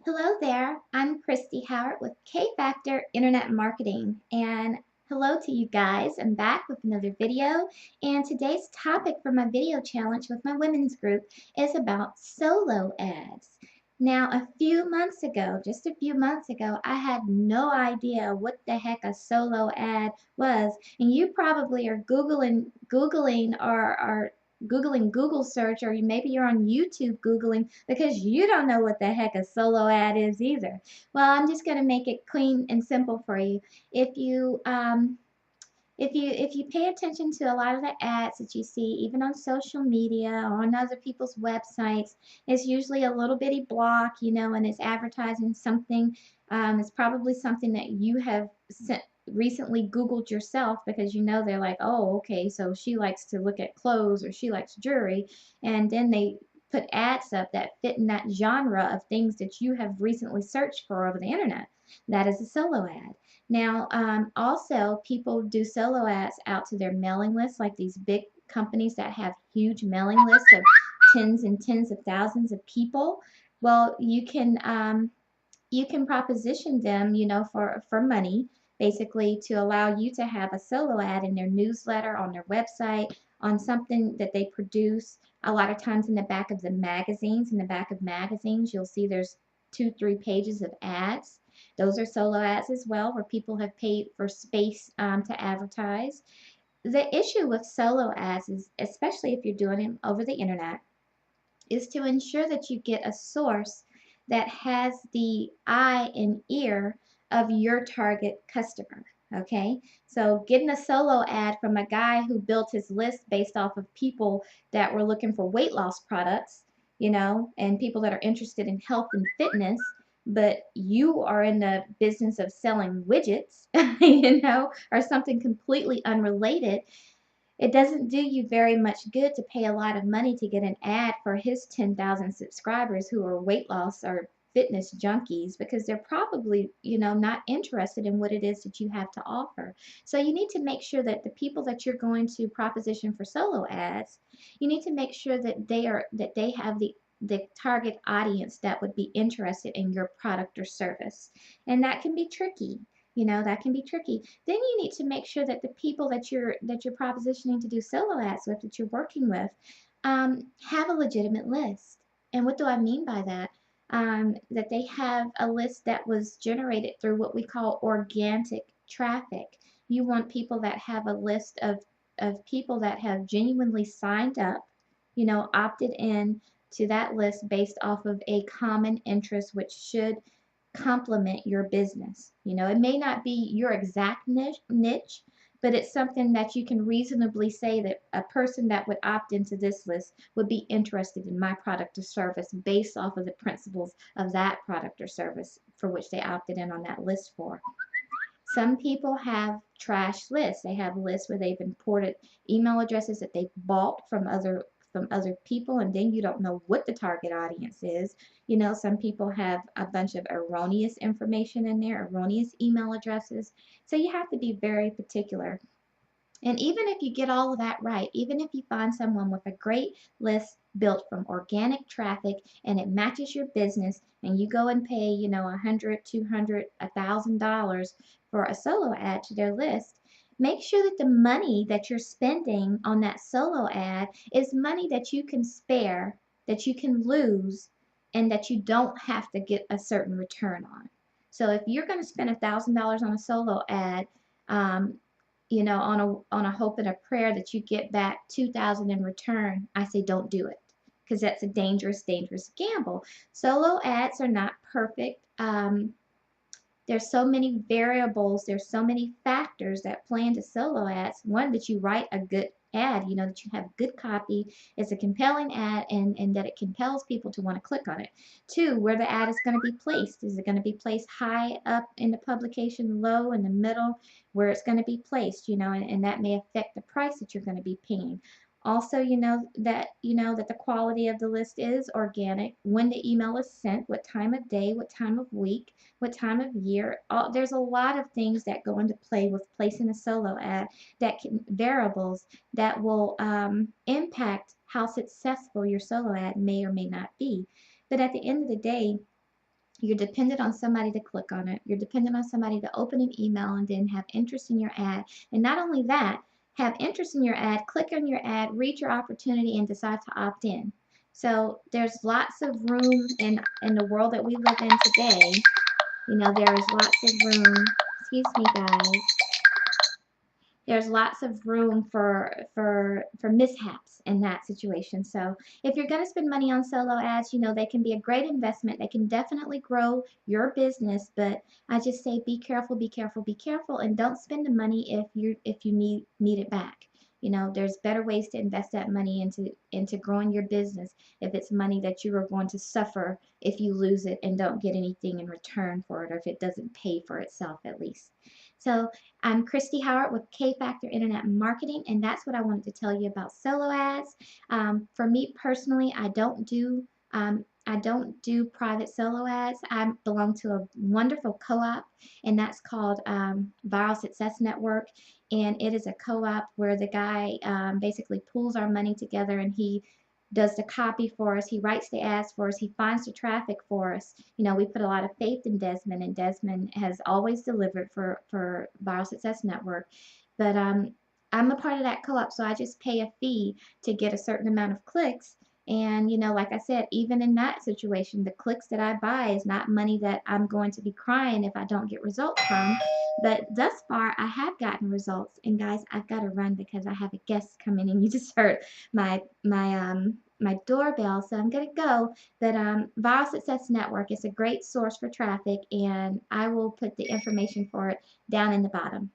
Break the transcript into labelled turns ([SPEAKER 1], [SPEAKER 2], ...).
[SPEAKER 1] Hello there, I'm Christy Howard with K Factor Internet Marketing, and hello to you guys. I'm back with another video, and today's topic for my video challenge with my women's group is about solo ads. Now, a few months ago, just a few months ago, I had no idea what the heck a solo ad was, and you probably are Googling or Googling Google search, or maybe you're on YouTube Googling because you don't know what the heck a solo ad is either. Well, I'm just going to make it clean and simple for you. If you if you pay attention to a lot of the ads that you see, even on social media or on other people's websites, it's usually a little bitty block, and it's advertising something. It's probably something that you have recently Googled yourself because they're like, oh, okay, so she likes to look at clothes or she likes jewelry, and then they put ads up that fit in that genre of things that you have recently searched for over the internet. That is a solo ad. Now, also, people do solo ads out to their mailing lists, like these big companies that have huge mailing lists of tens and tens of thousands of people. Well, you can proposition them, for money, basically to allow you to have a solo ad in their newsletter, on their website, on something that they produce. A lot of times in the back of the magazines, you'll see there's 2, 3 pages of ads. Those are solo ads as well, where people have paid for space to advertise. The issue with solo ads is, especially if you're doing it over the internet, is to ensure that you get a source that has the eye and ear of your target customer. Okay, so getting a solo ad from a guy who built his list based off of people that were looking for weight loss products, and people that are interested in health and fitness, but you are in the business of selling widgets, or something completely unrelated, it doesn't do you very much good to pay a lot of money to get an ad for his 10,000 subscribers who are weight loss or fitness junkies, because they're probably, not interested in what it is that you have to offer. So you need to make sure that the people that you're going to proposition for solo ads, you need to make sure that they have the target audience that would be interested in your product or service. And that can be tricky. That can be tricky. Then you need to make sure that the people that you're propositioning to do solo ads with, that you're working with, have a legitimate list. And what do I mean by that? That they have a list that was generated through what we call organic traffic. You want people that have a list of people that have genuinely signed up, opted in to that list based off of a common interest, which should complement your business. It may not be your exact niche, but it's something that you can reasonably say that a person that would opt into this list would be interested in my product or service based off of the principles of that product or service for which they opted in on that list for. Some people have trash lists. They have lists where they've imported email addresses that they've bought from other people, and then you don't know what the target audience is. Some people have a bunch of erroneous information in there, erroneous email addresses. So you have to be very particular. And even if you get all of that right, even if you find someone with a great list built from organic traffic and it matches your business, and you go and pay, $100, $200, $1,000 for a solo ad to their list, make sure that the money that you're spending on that solo ad is money that you can spare, that you can lose, and that you don't have to get a certain return on. So if you're going to spend $1,000 on a solo ad, on a hope and a prayer that you get back 2,000 in return, I say don't do it, because that's a dangerous, dangerous gamble. Solo ads are not perfect. There's so many variables, there's so many factors that play into solo ads. One, that you write a good ad, that you have good copy, it's a compelling ad, and that it compels people to want to click on it. Two, where the ad is going to be placed. Is it going to be placed high up in the publication, low, in the middle, where it's going to be placed, and that may affect the price that you're going to be paying. Also, that the quality of the list is organic, when the email is sent, what time of day, what time of week, what time of year. There's a lot of things that go into play with placing a solo ad, variables that will impact how successful your solo ad may or may not be. But at the end of the day, You're dependent on somebody to click on it. You're dependent on somebody to open an email and then have interest in your ad. And not only that, have interest in your ad, click on your ad, read your opportunity, and decide to opt in. So there's lots of room in the world that we live in today. You know, there is lots of room. Excuse me, guys. There's lots of room for mishaps in that situation. So if you're going to spend money on solo ads, you know, they can be a great investment. They can definitely grow your business, but I just say be careful, be careful, be careful, and don't spend the money if you need it back. You know, there's better ways to invest that money into growing your business if it's money that you are going to suffer if you lose it and don't get anything in return for it, or if it doesn't pay for itself at least. So I'm Christy Howard with K Factor Internet Marketing, and that's what I wanted to tell you about solo ads. For me personally, I don't do private solo ads. I belong to a wonderful co-op, and that's called Viral Success Network. And it is a co-op where the guy basically pulls our money together, and he does the copy for us. He writes the ads for us. He finds the traffic for us. You know, we put a lot of faith in Desmond, and Desmond has always delivered for Viral Success Network. But I'm a part of that co-op, so I just pay a fee to get a certain amount of clicks. And, you know, like I said, even in that situation, the clicks that I buy is not money that I'm going to be crying if I don't get results from. But thus far, I have gotten results. And guys, I've got to run because I have a guest coming in. You just heard my doorbell, so I'm gonna go. But Viral Success Network is a great source for traffic, and I will put the information for it down in the bottom.